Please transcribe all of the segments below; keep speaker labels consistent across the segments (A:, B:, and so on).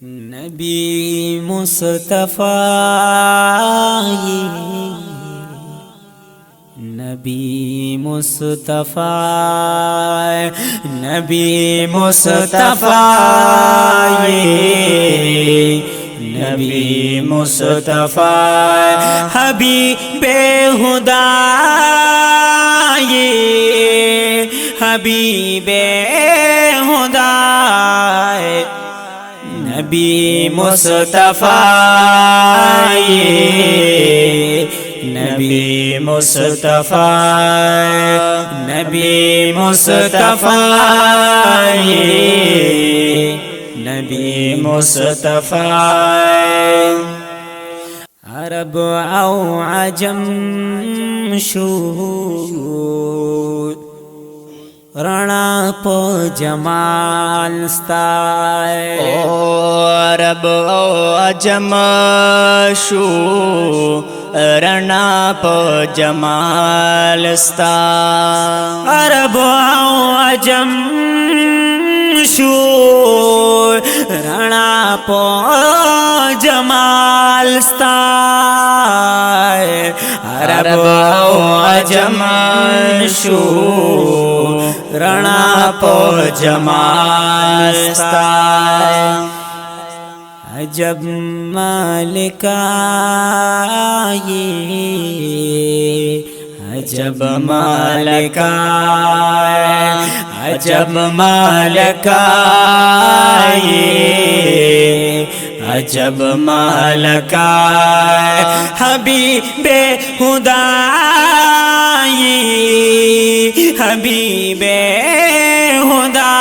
A: नबी मुस्तफ़ा ये नबी मुस्तफ़ा नबी मुस्तफ़ा ये नबी मुस्तफ़ा हबीबे खुदा ये हबीबे खुदा नबी मुस्तफ़ा ये नबी मुस्तफ़ा नबी मुस्तफ़ा ये नबी मुस्तफ़ा अरब औ अजम शूर रणा पो जमाल स्ताय
B: अरब अजम शू रणा पो जमाल स्ता
A: अरब अजम शू रणा पो जमाल स्ताय अरब अजम शू रणा पो जमाल स्ताय अजब मालिका ये अजब मालिका अजब मालिका ये अजब मालिका हबीबे खुदा ये हबीबे खुदा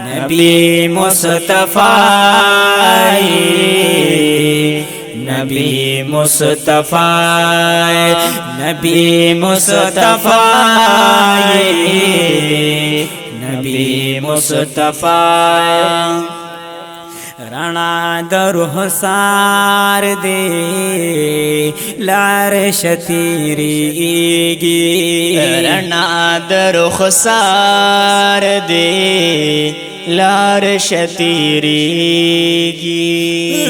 A: नबी मुस्तफ़ा नबी मुस्तफ़ा नबी मुस्तफ़ा नबी मुस्तफ़ा रणा दरुहसार दे लार शतीरीगी
B: रणा दरुखसार दे लार शतीरीगी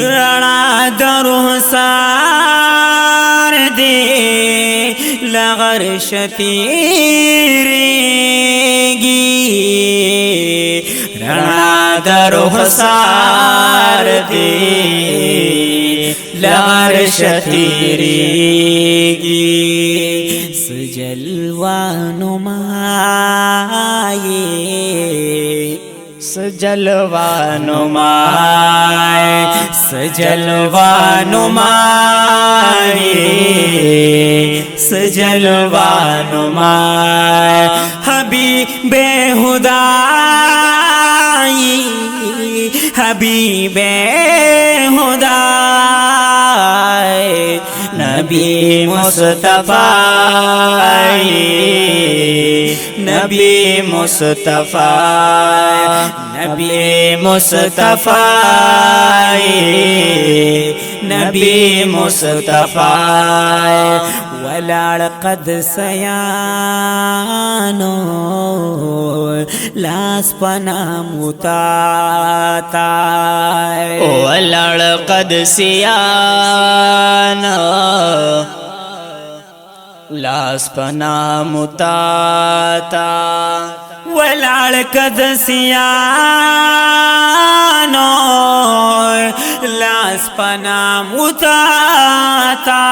A: रणा दरुहसार दे लार शतीरीगी रणा दरुखसार दे लार शतीरीगी सजलवा नुमाए
B: सजलवा
A: नुमाए सजलवा नुमाए सजलवा नुमाए हबीबे खुदा हबीबे खुदा नबी मुस्तफ़ा नबी मुस्तफ़ा नबी मुस्तफ़ा नबी मुस्तफ़ा वलाड़ कद सयानो लास पना मुताता
B: वलाड़ कद सियानो लास पना मुताता
A: वलाड़ कद सियानो लास पना मुताता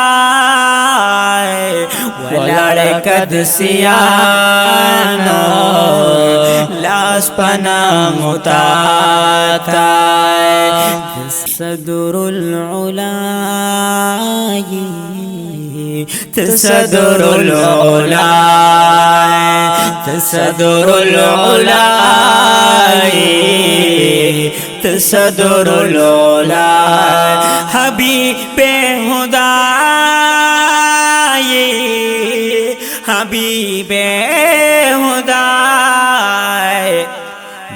A: वलाड़ कद सियानो लास पना मुताता तसदुरुल उलाई तसदुरुल उलाई तसदुरुल उलाई तसदुरुल उलाई हबीबे खुदा ये हबीबे खुदा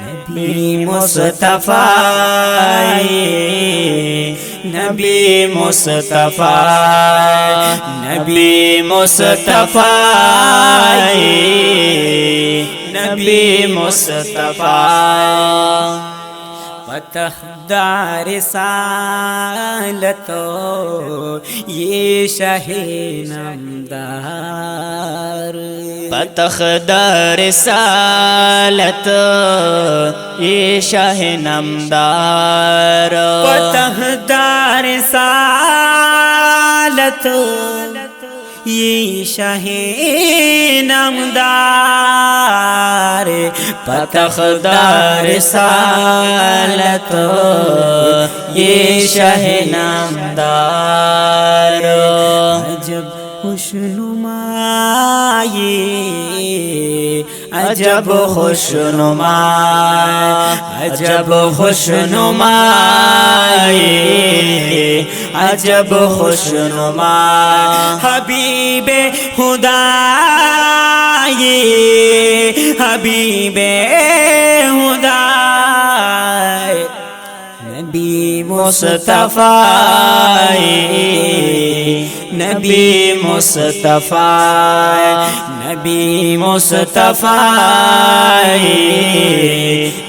A: नबी मुस्तफ़ा नबी मुस्तफ़ा नबी मुस्तफ़ा नबी मुस्तफ़ा पतहदार सालतो ये शाहे नामदार
B: पतखदार सालत ये शाह नामदार
A: पतहदार सालत ये शाहे नामदार
B: पतखदार सालत ये शाह नामदार
A: अजब खुशनुमाए अजब खुशनुमा अजब खुशनुमाए अजब खुशनुमा हबीबे खुदा ये हबीबे खुदा नबी मुस्तफा नबी मुस्तफा नबी मुस्तफा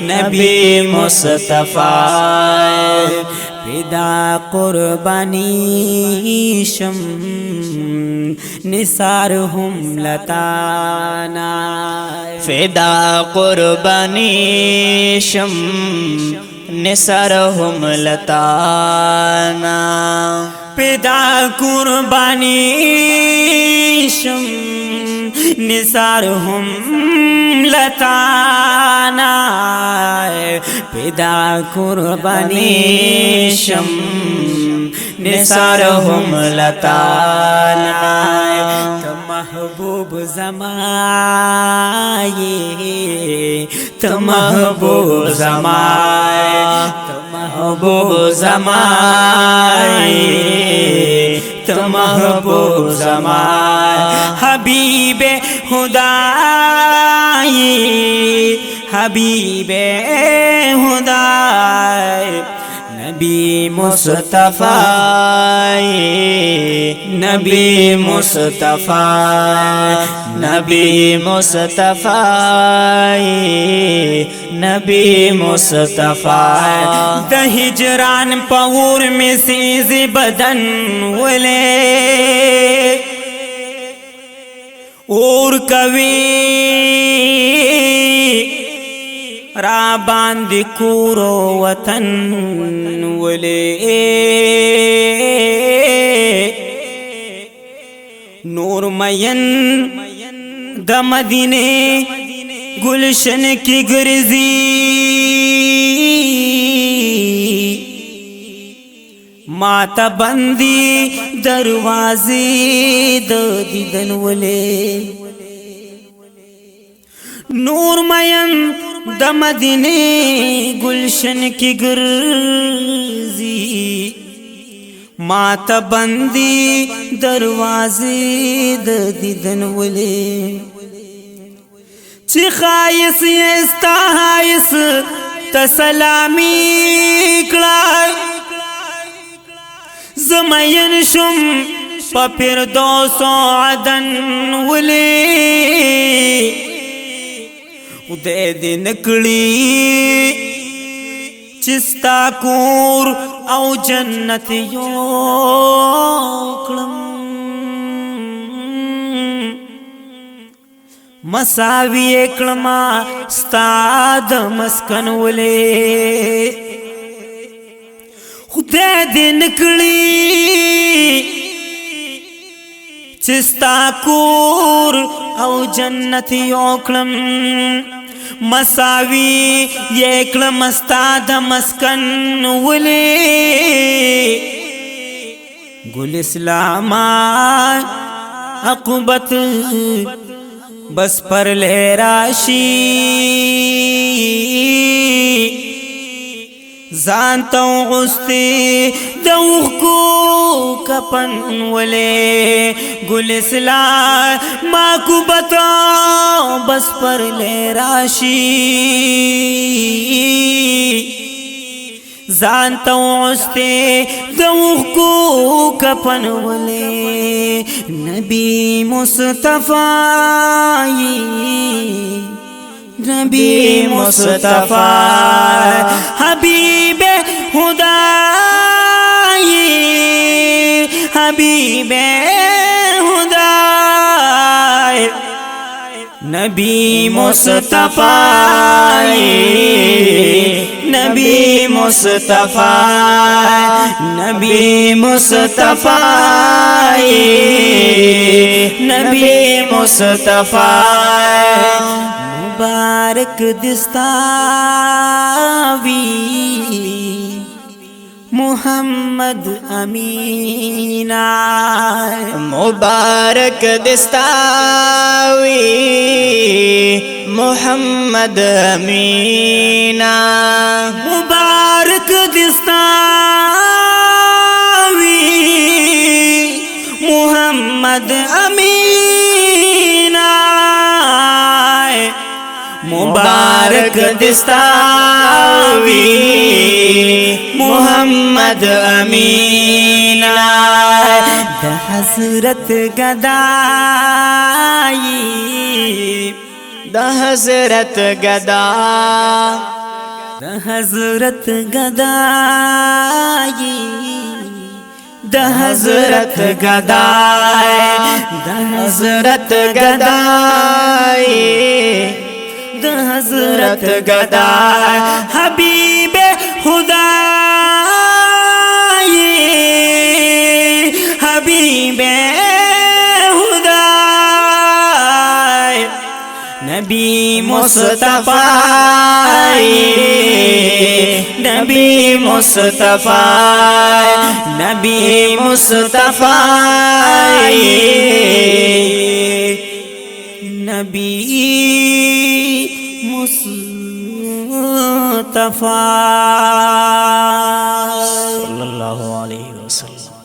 A: नबी मुस्तफा फिदा कुर्बानी शम निसार हम लताना
B: फिदा कुर्बानी शम निसार हम लताना
A: फिदा कुर्बानी शम निसार हम लताना फिदा कुर्बानी शम निसार हम लताना तो महबूब जमाए तो महबूब जमाए तो महबूब जमाए तो महबूब जमाए हबीबे खुदा हबीबे खुदा नबी मुस्तफा नबी मुस्तफा नबी मुस्तफा नबी मुस्तफा द हिजरान पहुर में सीज बदन वले और कवि राबांद कूरो वतन वले नूरमयन द मदीने गुलशन की गर्जी माता बंदी दरवाजे द दीदन वले नूरमयन द मदीने गुलशन की गर्जी माता बंदी दरवाजे द दीदन वले चिखायस यस्ताहायस तसलामी क्लाय जमयन शुम पपिर दोसो अदन वले उदय दिन कड़ी चिस्ता कूर औ जन्नत योक्लम मसावी एकलमा स्ताद मस्कन वले उदय दिन कड़ी चिस्ता कूर औ जन्नत योक्लम मसावी येक्ल मस्ताद मस्कन वले गुल इस्लामा अकुबत बस पर लहराशी जानता हूँ गुस्ते दऊख को कपन वले गुलिसला माँ को बताओ बस पर ले राशि जानता हूँ गुस्ते दऊख को कपन वले नबी मुस्तफा नबी मुस्तफा हबीबे खुदाई हबीबे खुदाई नबी मुस्तफा नबी मुस्तफा नबी मुस्तफा नबी मुस्तफा मुबारक दिस्तावी मुहम्मद अमीना
B: मुबारक दिस्तावी मुहम्मद अमीना
A: मुबारक दिस्तावी मुहम्मद अमीना मुबारक दिस्तावी मुहम्मद अमीना हज़रत गदाई
B: हज़रत गदा
A: हज़रत गदाई हज़रत गदाई
B: हज़रत गदाई
A: हज़रत गदाई हबीबे खुदाई हबीबे खुदाई नबी मुस्तफा नबी मुस्तफा नबी मुस्तफा नबी मुस्तफा
B: सल्लल्लाहु अलैहि वसल्लम।